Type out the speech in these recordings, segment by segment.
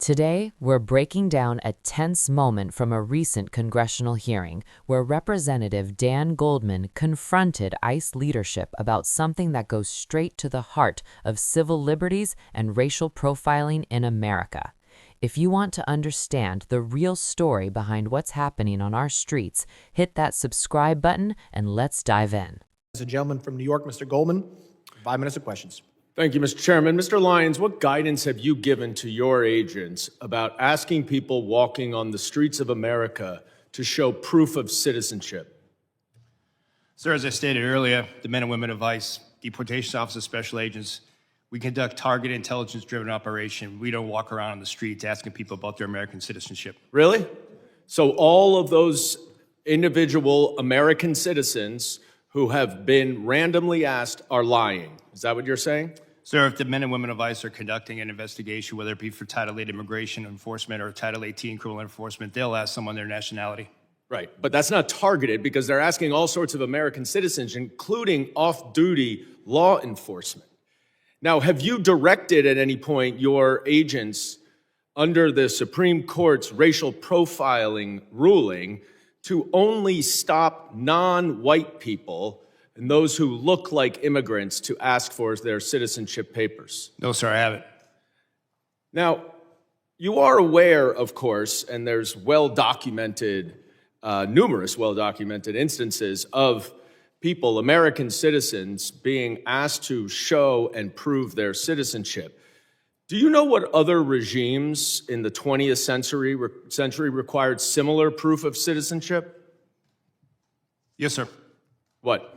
Today, we're breaking down a tense moment from a recent congressional hearing where Representative Dan Goldman confronted ICE leadership about something that goes straight to the heart of civil liberties and racial profiling in America. If you want to understand the real story behind what's happening on our streets, hit that subscribe button and let's dive in. As a gentleman from New York, Mr. Goldman, 5 minutes of questions. Thank you, Mr. Chairman. Mr. Lyons, what guidance have you given to your agents about asking people walking on the streets of America to show proof of citizenship? Sir, as I stated earlier, the men and women of ICE, deportation officers, special agents, we conduct targeted intelligence-driven operation. We don't walk around on the streets asking people about their American citizenship. Really? So all of those individual American citizens who have been randomly asked are lying. Is that what you're saying? Sir, if the men and women of ICE are conducting an investigation, whether it be for Title 8 immigration enforcement or Title 18 criminal enforcement, they'll ask someone their nationality. Right, but that's not targeted because they're asking all sorts of American citizens, including off-duty law enforcement. Now, have you directed at any point your agents under the Supreme Court's racial profiling ruling to only stop non-white people and those who look like immigrants to ask for their citizenship papers? No, sir, I haven't. Now, you are aware, of course, and there's well-documented, numerous well-documented instances of people, American citizens, being asked to show and prove their citizenship. Do you know what other regimes in the 20th century required similar proof of citizenship? Yes, sir. What?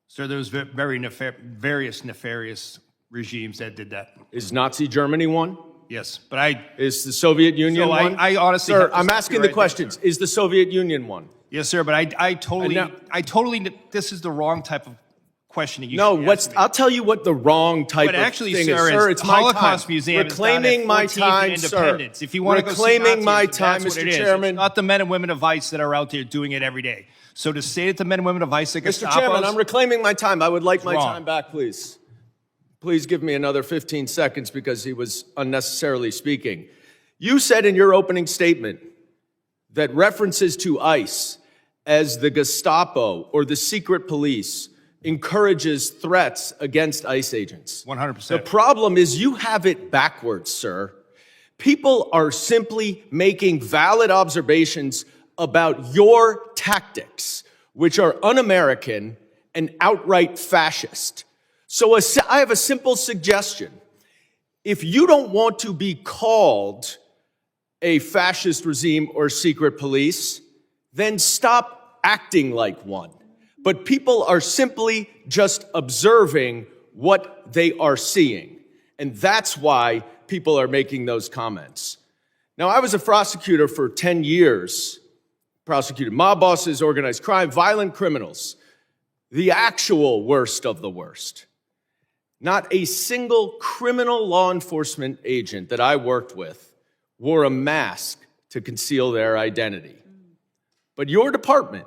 Sir, there was various nefarious regimes that did that. Is Nazi Germany one? Yes, but Is the Soviet Union one? I honestly, Sir, I'm asking the questions. Is the Soviet Union one? Yes, sir, but I totally, this is the wrong type of questioning. I'll tell you what the wrong type of actually, thing sir, is. Sir, is it's my Holocaust time. Museum Reclaiming my time, sir. If you want to go see Reclaiming my Nazism, time, that's what Mr. it is. Chairman. It's not the men and women of ICE that are out there doing it every day. So to say that the men and women of ICE are Mr. Chairman, I'm reclaiming my time. I would like my wrong. time back, please. Please give me another 15 seconds because he was unnecessarily speaking. You said in your opening statement that references to ICE as the Gestapo or the secret police encourages threats against ICE agents. 100%. The problem is you have it backwards, sir. People are simply making valid observations about your tactics, which are un-American and outright fascist. So I have a simple suggestion. If you don't want to be called a fascist regime or secret police, then stop acting like one. But people are simply just observing what they are seeing. And that's why people are making those comments. Now, I was a prosecutor for 10 years, prosecuted mob bosses, organized crime, violent criminals, the actual worst of the worst. Not a single criminal law enforcement agent that I worked with wore a mask to conceal their identity. But your department,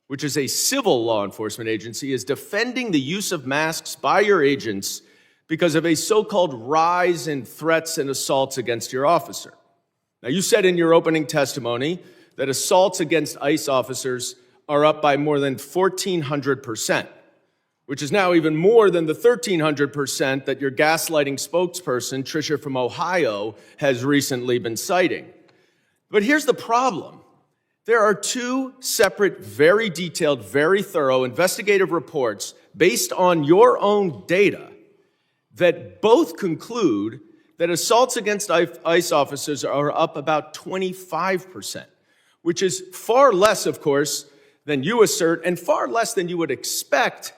which is a civil law enforcement agency, is defending the use of masks by your agents because of a so-called rise in threats and assaults against your officer. Now, you said in your opening testimony that assaults against ICE officers are up by more than 1,400%, which is now even more than the 1,300% that your gaslighting spokesperson, Tricia from Ohio, has recently been citing. But here's the problem. There are two separate, very detailed, very thorough investigative reports based on your own data that both conclude that assaults against ICE officers are up about 25%, which is far less, of course, than you assert and far less than you would expect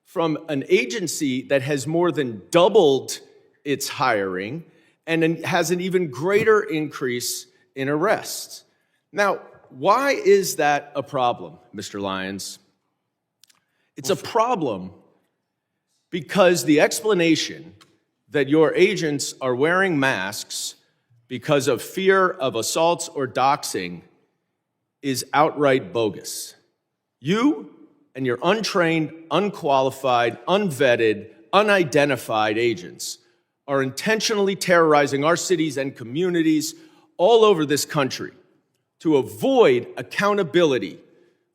from an agency that has more than doubled its hiring and has an even greater increase in arrests. Now, why is that a problem, Mr. Lyons? It's a problem because the explanation that your agents are wearing masks because of fear of assaults or doxing is outright bogus. You and your untrained, unqualified, unvetted, unidentified agents are intentionally terrorizing our cities and communities all over this country to avoid accountability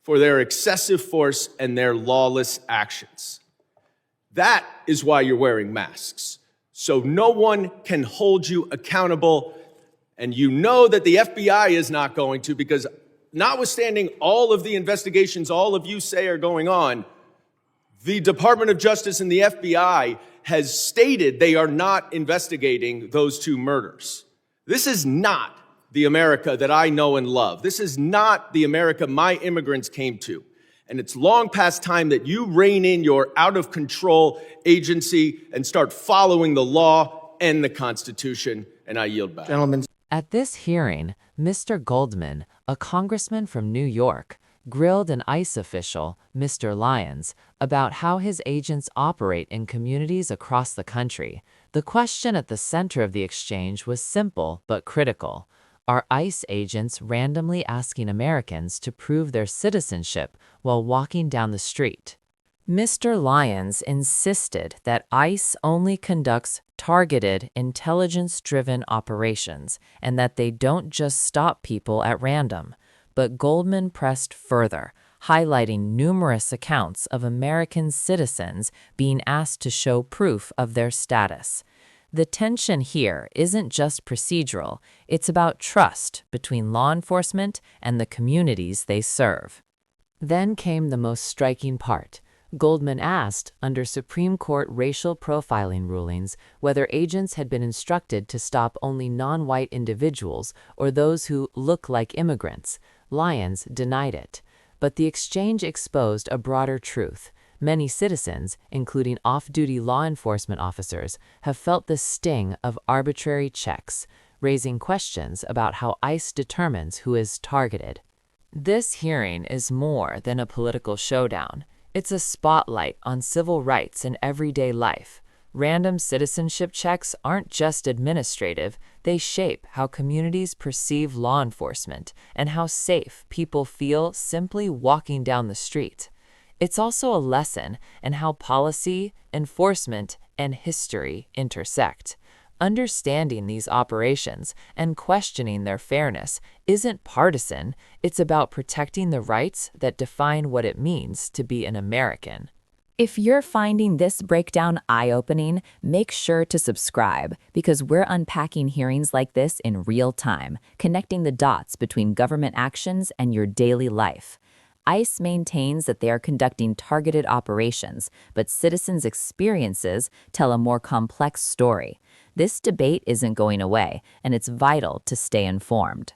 for their excessive force and their lawless actions. That is why you're wearing masks, so no one can hold you accountable. And you know that the FBI is not going to, because notwithstanding all of the investigations all of you say are going on, the Department of Justice and the FBI has stated they are not investigating those two murders. This is not the America that I know and love. This is not the America my immigrants came to. And it's long past time that you rein in your out-of-control agency and start following the law and the Constitution. And I yield back. Gentlemen. At this hearing, Mr. Goldman, a congressman from New York, grilled an ICE official, Mr. Lyons, about how his agents operate in communities across the country. The question at the center of the exchange was simple but critical. Are ICE agents randomly asking Americans to prove their citizenship while walking down the street? Mr. Lyons insisted that ICE only conducts targeted, intelligence-driven operations and that they don't just stop people at random. But Goldman pressed further, highlighting numerous accounts of American citizens being asked to show proof of their status. The tension here isn't just procedural, it's about trust between law enforcement and the communities they serve. Then came the most striking part. Goldman asked, under Supreme Court racial profiling rulings, whether agents had been instructed to stop only non-white individuals or those who look like immigrants. Lyons denied it. But the exchange exposed a broader truth. Many citizens, including off-duty law enforcement officers, have felt the sting of arbitrary checks, raising questions about how ICE determines who is targeted. This hearing is more than a political showdown. It's a spotlight on civil rights in everyday life. Random citizenship checks aren't just administrative, they shape how communities perceive law enforcement and how safe people feel simply walking down the street. It's also a lesson in how policy, enforcement, and history intersect. Understanding these operations and questioning their fairness isn't partisan, it's about protecting the rights that define what it means to be an American. If you're finding this breakdown eye-opening, make sure to subscribe because we're unpacking hearings like this in real time, connecting the dots between government actions and your daily life. ICE maintains that they are conducting targeted operations, but citizens' experiences tell a more complex story. This debate isn't going away, and it's vital to stay informed.